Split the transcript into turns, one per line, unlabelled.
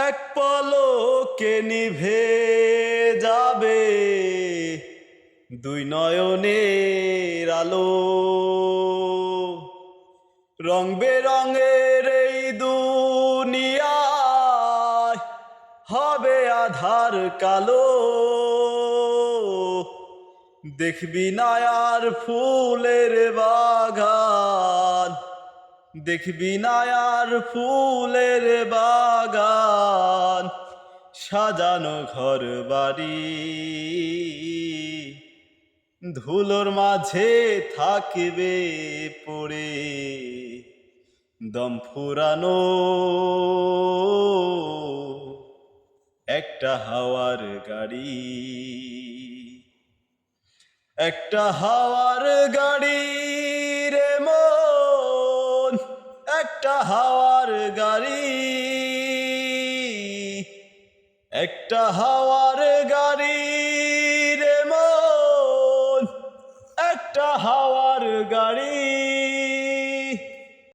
এক পলকে নিভে যাবে দুই নয়নের আলো। রং বেরঙের এই দুনিয়ায় হবে আধার কালো। দেখবি না আর ফুলের বাগান, দেখবি না আর ফুলের বাগান, সাজানো ঘর বাড়ি। ধুলোর মাঝে থাকবে পড়ে দম ফুরানো একটা হাওয়ার গাড়ি। একটা হাওয়ার গাড়ি রে মন, একটা হাওয়ার গাড়ি, একটা হাওয়ার গাড়ি রে মন, একটা হাওয়ার গাড়ি।